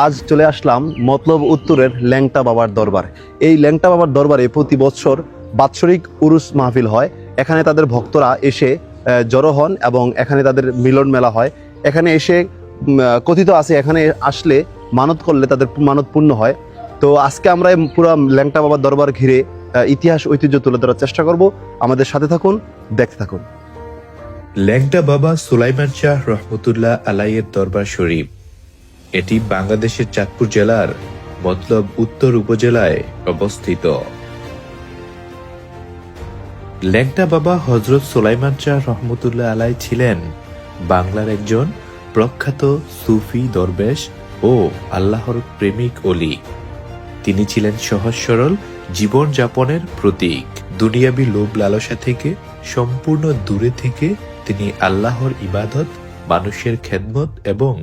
আজ চলে আসলাম মতলব উত্তরের ল্যাংটা বাবার দরবার। এই ল্যাংটা বাবার দরবারে প্রতি বছর বাৎসরিক উরুস মাহফিল হয়। এখানে তাদের ভক্তরা এসে জড়ো হন এবং এখানে তাদের মিলন মেলা হয়। এখানে এসে কথিত আছে এখানে আসলে মানত করলে তাদের মানত পূর্ণ হয়। তো আজকে আমরা পুরো ল্যাংটা বাবার দরবার ঘিরে ইতিহাস ঐতিহ্য তুলে ধরার চেষ্টা করব। আমাদের সাথে থাকুন, দেখতে থাকুন। ল্যাংটা বাবা সুলাইমান শাহ রহমতুল্লাহ আলাইয়ের দরবার শরীফ। এটি বাংলাদেশের চাঁদপুর জেলার মতলব উত্তর উপজেলায় অবস্থিত। ল্যাংটা বাবা হযরত সুলাইমান শাহ রহমতুল্লাহ আলাই ছিলেন বাংলার একজন প্রখ্যাত সুফি দরবেশ ও আল্লাহর প্রেমিক অলি। তিনি ছিলেন সহজ সরল জীবন যাপনের প্রতীক। দুনিয়াবি লোভ লালসা থেকে সম্পূর্ণ দূরে থেকে তিনি আল্লাহর ইবাদত, মানুষের খেদমত এবং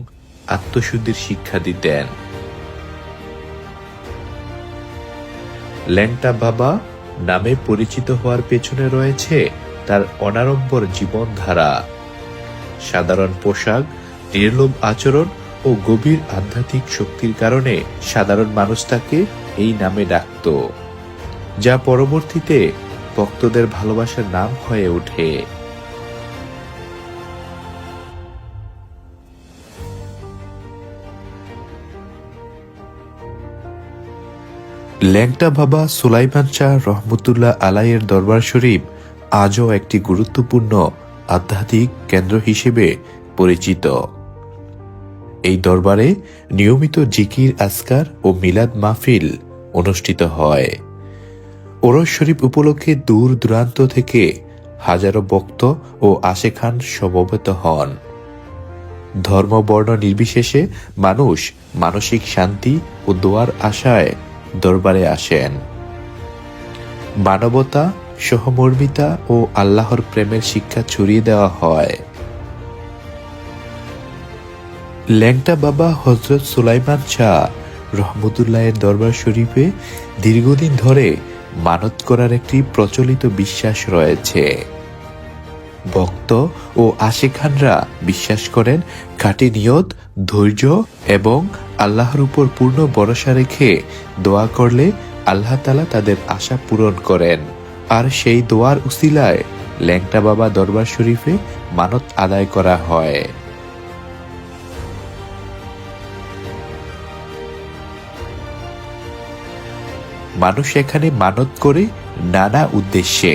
আত্মশুদ্ধির শিক্ষা দিতেন। ল্যাংটা বাবা নামে পরিচিত হওয়ার পেছনে রয়েছে তার অনাড়ম্বর জীবনধারা, সাধারণ পোশাক, নির্লোভ আচরণ ও গভীর আধ্যাত্মিক শক্তির কারণে সাধারণ মানুষ তাকে এই নামে ডাকত, যা পরবর্তীতে ভক্তদের ভালোবাসার নাম হয়ে ওঠে। ল্যাংটা বাবা সুলাইমান শাহ রহমতুল্লাহ আলাইয়ের দরবার শরীফ আজও একটি গুরুত্বপূর্ণ আধ্যাত্মিক কেন্দ্র হিসেবে পরিচিত। এই দরবারে নিয়মিত জিকির, আজকার ও মিলাদ মাহফিল অনুষ্ঠিত হয়। ওরস শরীফ উপলক্ষে দূর দূরান্ত থেকে হাজারো ভক্ত ও আশেখান সমবেত হন। ধর্ম বর্ণ নির্বিশেষে মানুষ মানসিক শান্তি ও দোয়ার আশায় দরবারে আসেন। মানবতা, সহমর্মিতা ও আল্লাহর প্রেমের শিক্ষা ছড়িয়ে দেওয়া হয়। ল্যাংটা বাবা হযরত সুলাইমান শাহ রহমতুল্লাহের দরবার শরীফে দীর্ঘদিন ধরে মানত করার একটি প্রচলিত বিশ্বাস রয়েছে। ভক্ত ও আশেখানরা বিশ্বাস করেন খাঁটি নিয়ত, ধৈর্য এবং আল্লাহর উপর পূর্ণ ভরসা রেখে দোয়া করলে আল্লাহ তাআলা তাদের আশা পূরণ করেন। আর সেই দোয়ার উসিলায় ল্যাংটা বাবা দরবার শরীফে মানত আদায় করা হয়। মানুষ এখানে মানত করে নানা উদ্দেশ্যে: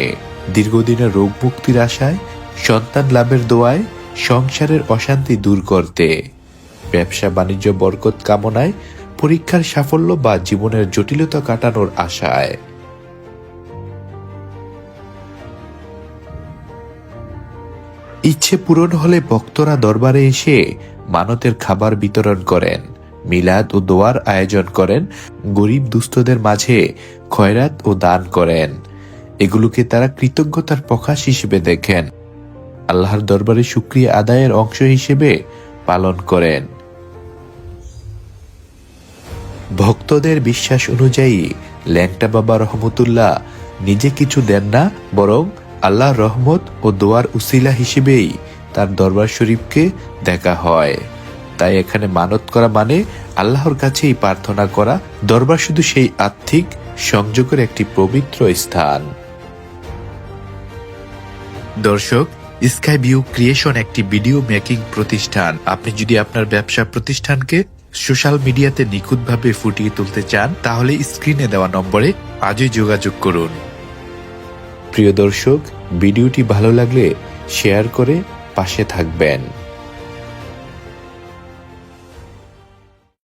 দীর্ঘদিনের রোগ মুক্তির আশায়, সন্তান লাভের দোয়ায়, সংসারের অশান্তি দূর করতে, ব্যবসা বাণিজ্য বরকত কামনায়, পরীক্ষার সাফল্য বা জীবনের জটিলতা কাটানোর আশায়। ইচ্ছে পূরণ হলে ভক্তরা দরবারে এসে মানতের খাবার বিতরণ করেন, মিলাদ ও দোয়ার আয়োজন করেন, গরিব দুস্থদের মাঝে খয়রাত ও দান করেন। এগুলোকে তারা কৃতজ্ঞতার প্রকাশ হিসেবে দেখেন, আল্লাহর দরবারে শুকরিয়া আদায়ের অংশ হিসেবে পালন করেন। ভক্তদের বিশ্বাস অনুযায়ী ল্যাংটা বাবা রহমতুল্লাহ নিজে কিছু দেন না, বরং আল্লাহর রহমত ও দোয়ার উসিলা হিসেবেই তার দরবার শরীফকে দেখা হয়। তাই এখানে মানত করা মানে আল্লাহর কাছেই প্রার্থনা করা। দরবার শুধু সেই আত্মিক সংযোগের একটি পবিত্র স্থান। দর্শক, স্কাই ভিউ ক্রিয়েশন একটি ভিডিও মেকিং প্রতিষ্ঠান। আপনি যদি আপনার ব্যবসা প্রতিষ্ঠানকে সোশ্যাল মিডিয়াতে নিখুঁতভাবে ফুটিয়ে তুলতে চান, তাহলে স্ক্রিনে দেওয়া নম্বরে আজই যোগাযোগ করুন। প্রিয় দর্শক, ভিডিওটি ভালো লাগলে শেয়ার করে পাশে থাকবেন।